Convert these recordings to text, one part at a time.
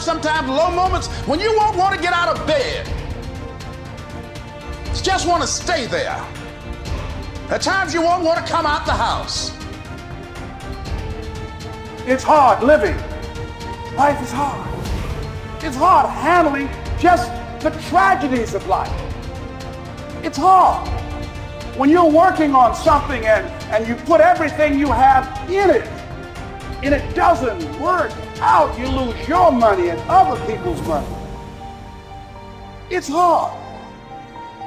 have sometimes low moments when you won't want to get out of bed. You just want to stay there. At times you won't want to come out the house. It's hard living. Life is hard. It's hard handling just the tragedies of life. It's hard. When you're working on something and you put everything you have in it, and it doesn't work out, you lose your money and other people's money. It's hard.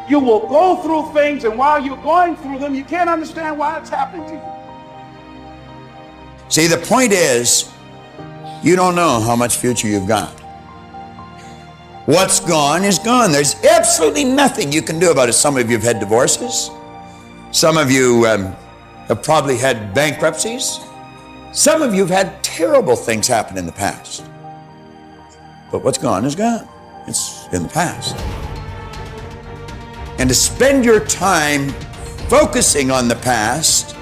You will go through things, and while you're going through them, you can't understand why it's happening to you. See, the point is, you don't know how much future you've got. What's gone is gone. There's absolutely nothing you can do about it. Some of you have had divorces. Some of you have probably had bankruptcies. Some of you have had terrible things happen in the past. But what's gone is gone. It's in the past. And to spend your time focusing on the past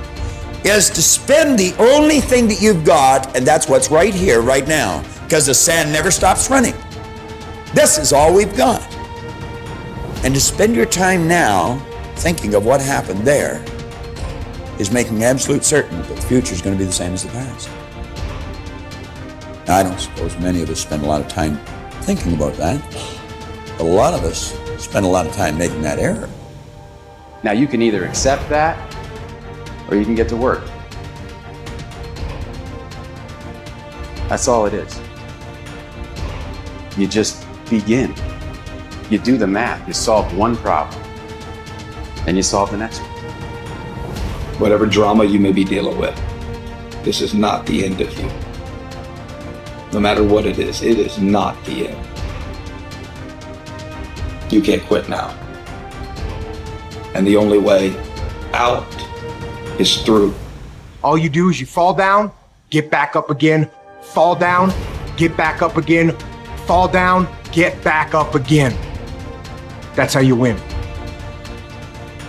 is to spend the only thing that you've got, and that's what's right here, right now, because the sand never stops running. This is all we've got. And to spend your time now thinking of what happened there is making absolute certain that the future is going to be the same as the past. Now, I don't suppose many of us spend a lot of time thinking about that, but a lot of us spend a lot of time making that error. Now you can either accept that or you can get to work. That's all it is. You just begin. You do the math. You solve one problem and you solve the next one. Whatever drama you may be dealing with, this is not the end of you. No matter what it is not the end. You can't quit now. And the only way out is through. All you do is you fall down, get back up again, fall down, get back up again, fall down, get back up again. That's how you win.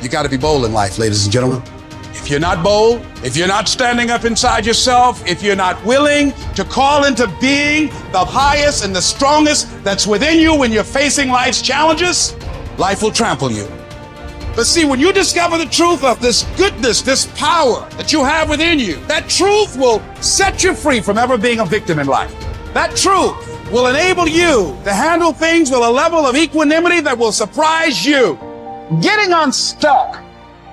You got to be bold in life, ladies and gentlemen. If you're not bold, if you're not standing up inside yourself, if you're not willing to call into being the highest and the strongest that's within you when you're facing life's challenges, life will trample you. But see, when you discover the truth of this goodness, this power that you have within you, that truth will set you free from ever being a victim in life. That truth will enable you to handle things with a level of equanimity that will surprise you. Getting unstuck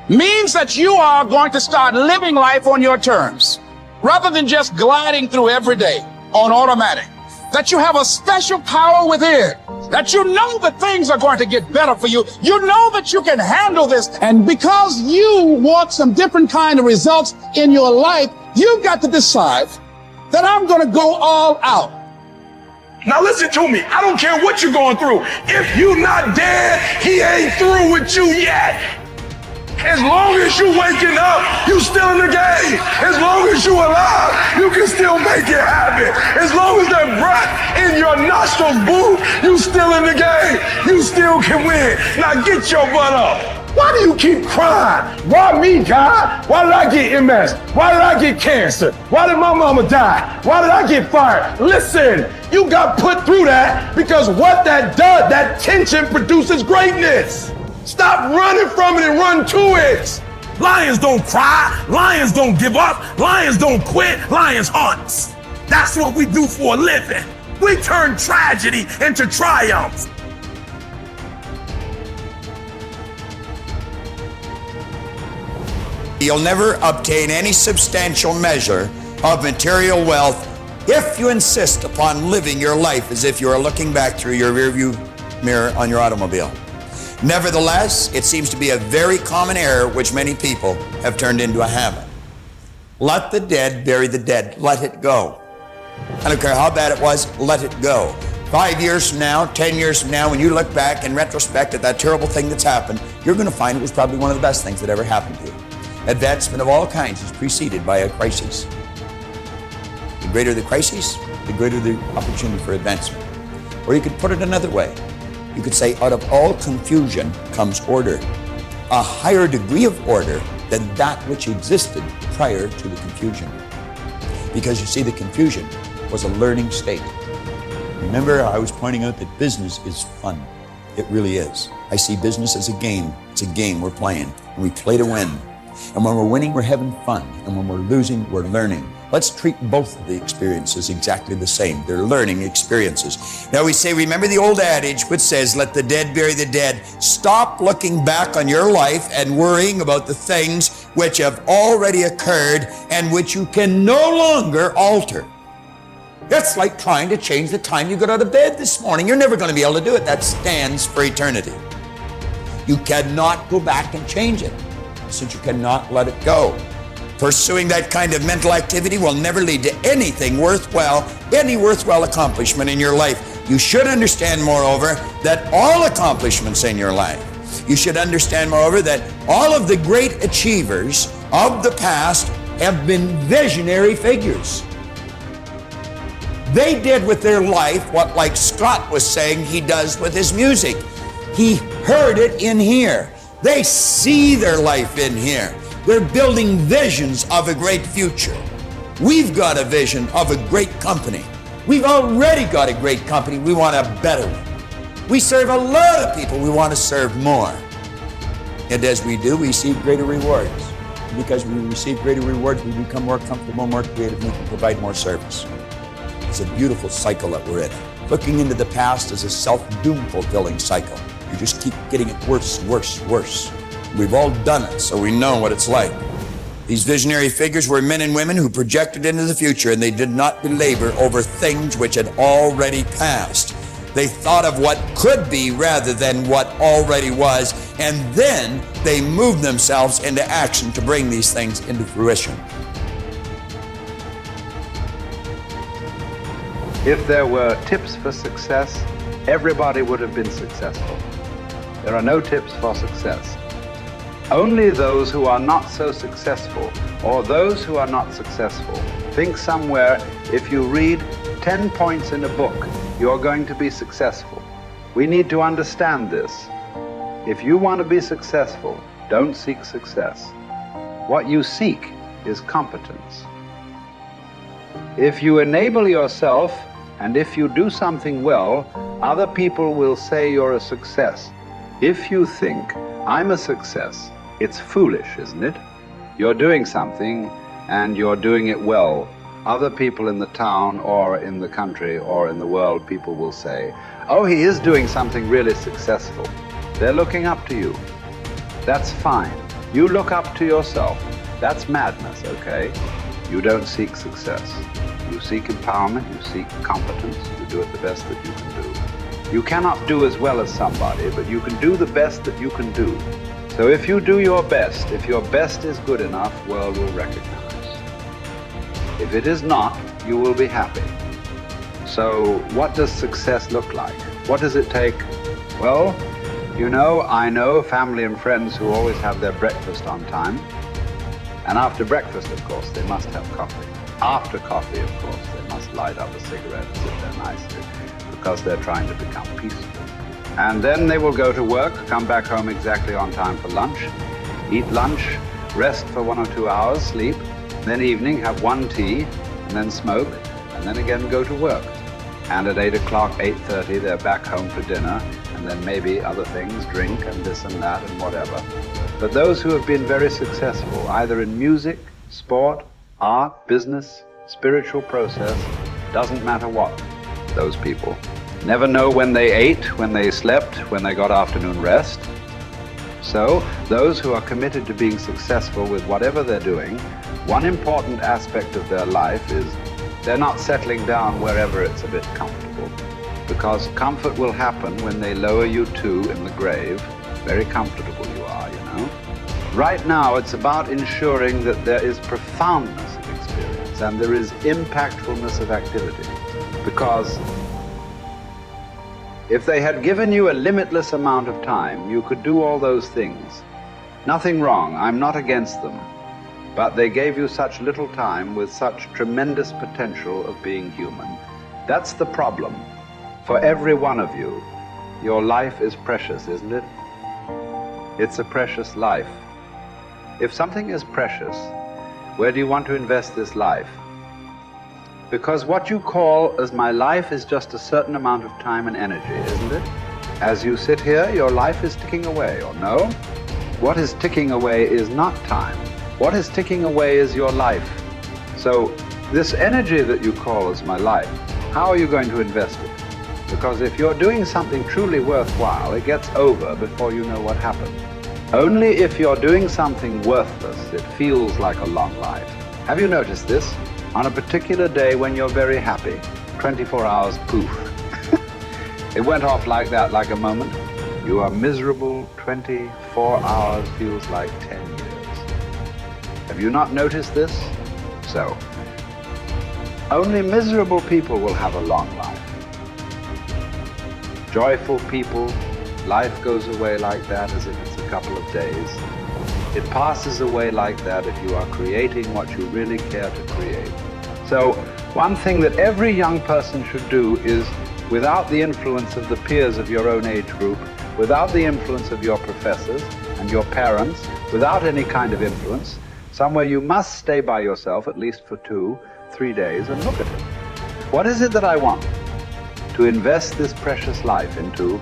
means that you are going to start living life on your terms, rather than just gliding through every day on automatic. That you have a special power within, that you know that things are going to get better for you. You know that you can handle this. And because you want some different kind of results in your life, you've got to decide that I'm going to go all out. Now listen to me. I don't care what you're going through. If you're not dead, he ain't through with you yet. As long as you waking up, you still in the game. As long as you alive, you can still make it happen. As long as that breath in your nostrils move, you still in the game. You still can win. Now get your butt up. Why do you keep crying? Why me, God? Why did I get MS? Why did I get cancer? Why did my mama die? Why did I get fired? Listen, you got put through that because what that does, that tension produces greatness. Stop running from it and run to it. Lions don't cry. Lions don't give up. Lions don't quit. Lions hunt. That's what we do for a living. We turn tragedy into triumph. You'll never obtain any substantial measure of material wealth if you insist upon living your life as if you are looking back through your rearview mirror on your automobile. Nevertheless, it seems to be a very common error which many people have turned into a habit. Let the dead bury the dead. Let it go. I don't care how bad it was, let it go. 5 years from now, 10 years from now, when you look back in retrospect at that terrible thing that's happened, you're going to find it was probably one of the best things that ever happened to you. Advancement of all kinds is preceded by a crisis. The greater the crisis, the greater the opportunity for advancement. Or you could put it another way. You could say, out of all confusion comes order, a higher degree of order than that which existed prior to the confusion. Because you see, the confusion was a learning state. Remember, I was pointing out that business is fun. It really is. I see business as a game. It's a game we're playing, and we play to win. And when we're winning, we're having fun. And when we're losing, we're learning. Let's treat both of the experiences exactly the same. They're learning experiences. Now we say, remember the old adage which says, let the dead bury the dead. Stop looking back on your life and worrying about the things which have already occurred and which you can no longer alter. That's like trying to change the time you got out of bed this morning. You're never going to be able to do it. That stands for eternity. You cannot go back and change it, since you cannot let it go. Pursuing that kind of mental activity will never lead to anything worthwhile, any worthwhile accomplishment in your life. You should understand, moreover, that all accomplishments in your life, you should understand, moreover, that all of the great achievers of the past have been visionary figures. They did with their life what, like Scott was saying, he does with his music. He heard it in here. They see their life in here. They're building visions of a great future. We've got a vision of a great company. We've already got a great company. We want a better one. We serve a lot of people. We want to serve more. And as we do, we receive greater rewards. Because we receive greater rewards, we become more comfortable, more creative, we can provide more service. It's a beautiful cycle that we're in. Looking into the past is a self-doom fulfilling cycle. You just keep getting it worse, worse, worse. We've all done it, so we know what it's like. These visionary figures were men and women who projected into the future, and they did not belabor over things which had already passed. They thought of what could be rather than what already was, and then they moved themselves into action to bring these things into fruition. If there were tips for success, everybody would have been successful. There are no tips for success. Only those who are not so successful, or those who are not successful, think somewhere if you read 10 points in a book, you're going to be successful. We need to understand this. If you want to be successful, don't seek success. What you seek is competence. If you enable yourself, and if you do something well, other people will say you're a success. If you think, I'm a success, it's foolish, isn't it? You're doing something, and you're doing it well. Other people in the town, or in the country, or in the world, people will say, oh, he is doing something really successful. They're looking up to you. That's fine. You look up to yourself. That's madness, okay? You don't seek success. You seek empowerment, you seek competence, you do it the best that you can do. You cannot do as well as somebody, but you can do the best that you can do. So if you do your best, if your best is good enough, world will recognize. If it is not, you will be happy. So what does success look like? What does it take? Well, you know, I know family and friends who always have their breakfast on time. And after breakfast, of course, they must have coffee. After coffee, of course, they must light up a cigarette and sit there nicely because they're trying to become peaceful. And then they will go to work, come back home exactly on time for lunch, eat lunch, rest for 1 or 2 hours, sleep, then evening have 1 tea, and then smoke, and then again go to work. And at 8 o'clock, 8:30, they're back home for dinner, and then maybe other things, drink and this and that and whatever. But those who have been very successful, either in music, sport, art, business, spiritual process, doesn't matter what, those people never know when they ate, when they slept, when they got afternoon rest. So those who are committed to being successful with whatever they're doing, one important aspect of their life is they're not settling down wherever it's a bit comfortable, because comfort will happen when they lower you too in the grave. Very comfortable you are, you know. Right now it's about ensuring that there is profoundness of experience and there is impactfulness of activity, because if they had given you a limitless amount of time, you could do all those things. Nothing wrong, I'm not against them. But they gave you such little time with such tremendous potential of being human. That's the problem. For every one of you, your life is precious, isn't it? It's a precious life. If something is precious, where do you want to invest this life? Because what you call as my life is just a certain amount of time and energy, isn't it? As you sit here, your life is ticking away, or no? What is ticking away is not time. What is ticking away is your life. So this energy that you call as my life, how are you going to invest it? Because if you're doing something truly worthwhile, it gets over before you know what happened. Only if you're doing something worthless, it feels like a long life. Have you noticed this? On a particular day when you're very happy, 24 hours, poof. It went off like that, like a moment. You are miserable, 24 hours feels like 10 years. Have you not noticed this? So, only miserable people will have a long life. Joyful people, life goes away like that as if it's a couple of days. It passes away like that if you are creating what you really care to create. So, one thing that every young person should do is, without the influence of the peers of your own age group, without the influence of your professors and your parents, without any kind of influence, somewhere you must stay by yourself at least for 2-3 days and look at it. What is it that I want to invest this precious life into?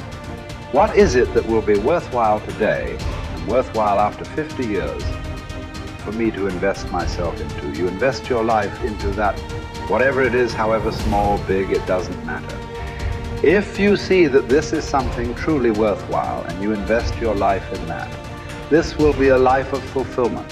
What is it that will be worthwhile today and worthwhile after 50 years for me to invest myself into? You invest your life into that, whatever it is, however small, big, it doesn't matter. If you see that this is something truly worthwhile and you invest your life in that, this will be a life of fulfillment.